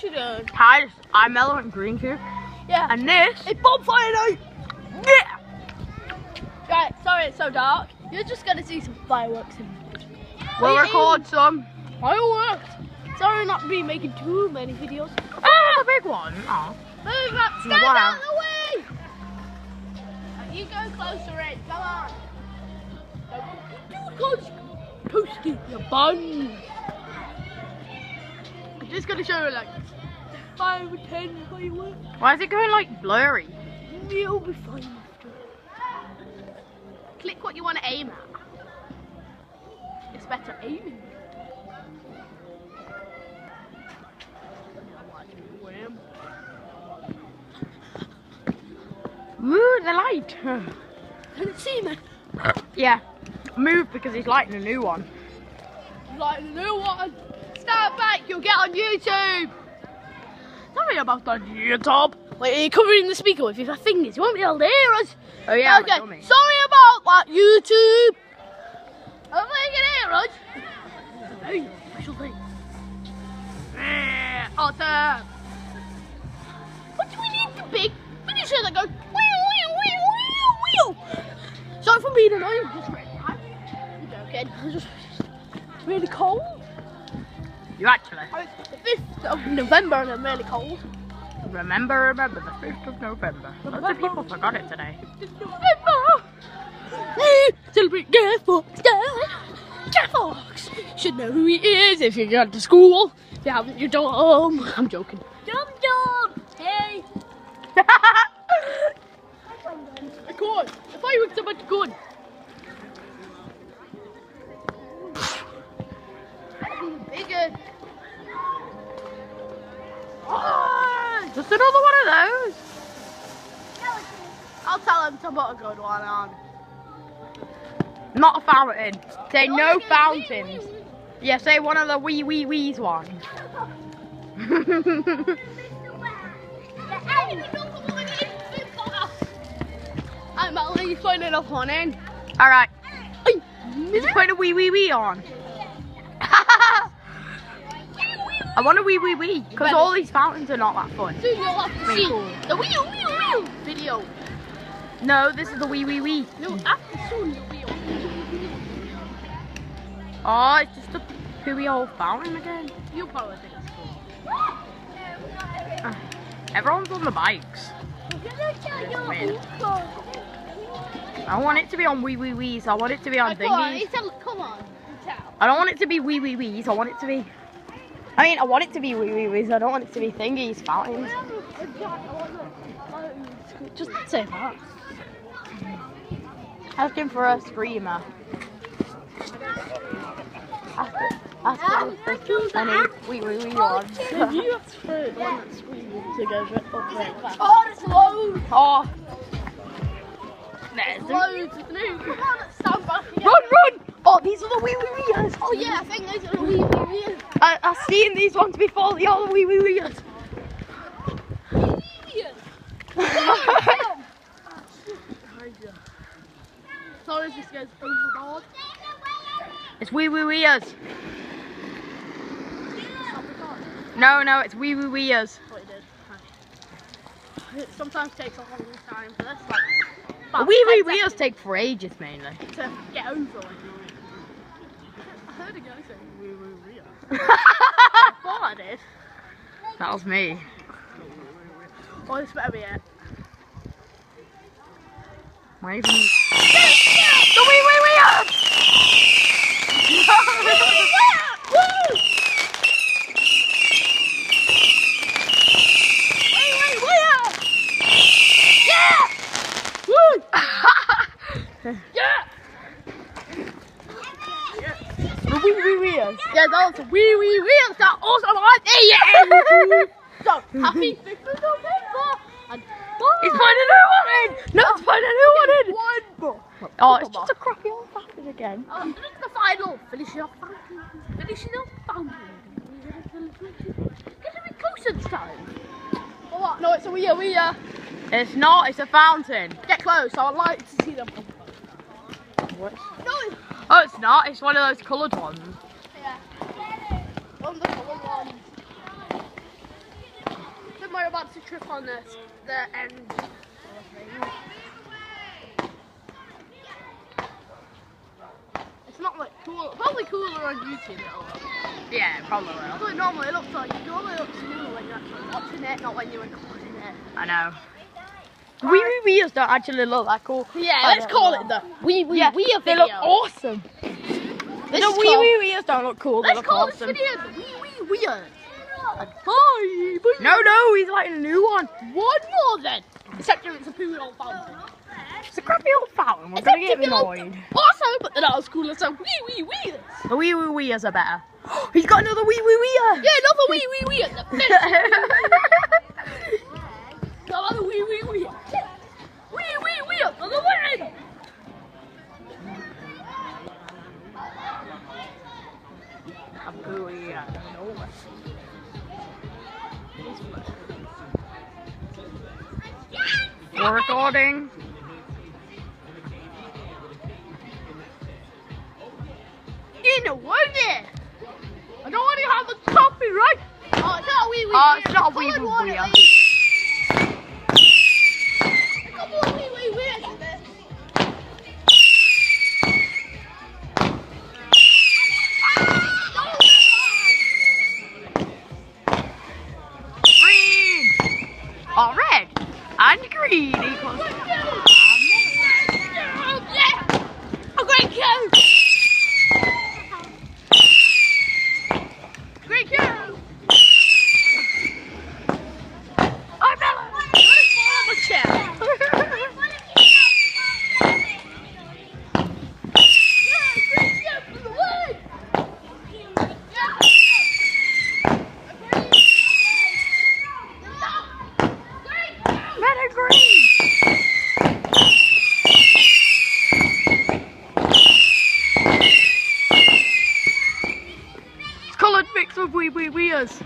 you doing? Hi, I'm Mellow and Green too. Yeah. And this It's bonfire night! Yeah! Right, sorry it's so dark. You're just gonna see some fireworks in We'll record some fireworks! Sorry not be making too many videos. Oh, the big one. Oh. Move up, stand Wow. out of the way! Right, you go closer in, come on. Don't go too close. Toasty, your bun. I'm just gonna show you like 5 or 10 fireworks. Why is it going like blurry? You'll be fine after. Click what you want to aim at. It's better aiming. Ooh, the light. Can it see me? Yeah. Move because he's lighting a new one. Like the new one. Stand back, you'll get on YouTube. Sorry about that, YouTube. Wait, are you covering the speaker with your fingers? You won't be able to hear us. Oh yeah. Okay, sorry about that, YouTube. Hopefully you can hear us. Hey, special thing. Awesome. What do we need to be? We need to that go wheel, wheel, wheel, wheel, wheel. Sorry for being annoying. Just right now. I'm joking. It's just really cold. You actually. It's the 5th of November and I'm really cold. Remember the 5th of November. Lots of people forgot it today. November. We celebrate Guy Fawkes Day. Guy Fawkes should know who he is if you go to school. If you haven't, you're dumb. I'm joking. Dumb. Hey. Good. The fireworks are much good. Bigger. Oh, just another one of those. I'll tell him to put a good one on. Not a fountain. Say no Okay, fountains. wee. Yeah, say one of the wee ones. I'm Melanie, putting it up on in. Alright. Just put a wee on. I want a wee because all these fountains are not that fun. Soon you'll have to Pretty see cool. the wheel video. No, this is the wee. No, after soon the wheel. Oh, it's just a pooey old fountain again. You'll probably think it's cool. Everyone's on the bikes. I want it to be on wee-wees. I want it to be on thingies. Come on, tell. I don't want it to be wee-wees. I want it to be... I want it to be wee-wees. I don't want it to be thingies, fountains. Just say that. Asking for a screamer. Ask for any wee ones. You have to throw the one that's screaming to go up very fast. Oh, there's loads! Oh. There's loads of new. Come on, let's stand back again. Run! Oh, these are the wee-wees. Oh yeah, I think those are the wee. I've seen these ones before. They are the wee-wees. Sorry if this goes overboard. It's wee-wees. No, it's wee-wees. What you did. It sometimes takes a long time for this. Wee-wees take for ages mainly. To get over it. I heard a guy say wee. I thought I did. That was me. Oh, this better be it. Why even... The wee-wees! Yeah, that's wee. That's awesome idea. So, happy 5th of November. And He's putting a new one in! No, it's putting a new one in! one more. Oh, it's just a crappy old fountain again. It's the final. Finishing off fountain. Get a bit closer this time. Oh, what? No, it's a wee. It's not, it's a fountain. Get close, I would like to see them. What? No, Oh, it's not, it's one of those coloured ones. yeah. One of the coloured ones. fancy trip on the end. It's not like cool. Probably cooler on YouTube. It'll look. Yeah, probably will. But normally it looks like cooler when you're actually watching it, not when you're recording it. I know. Wee wee wees don't actually look that cool. Yeah, let's call it the wee wee wee video. They look awesome. The wee wee wees don't look cool. They Let's look call awesome. this video the wee wee weird. No, he's like a new one. One more then. Except if it's a poo old fountain. It's a crappy old fountain. We're Except gonna get if it's annoyed. awesome, but they're not as cool as a wee wee weird. The wee wee wees are better. He's got another wee wee wee. Yeah, another wee wee weird. Another wee wee weird. Wee wee weird. Another one. We're recording. In a word there. I don't want to have a copyright. Oh, it's not a wee wee. Oh, it's not a Colored wee wee one, wee. at least. A couple of wee wee weirds in there. Green. Oh, red and green equals. A great cow! Great cow! I'm Ella. I'm a chair. Red and green. It's coloured mix of wee wee wees.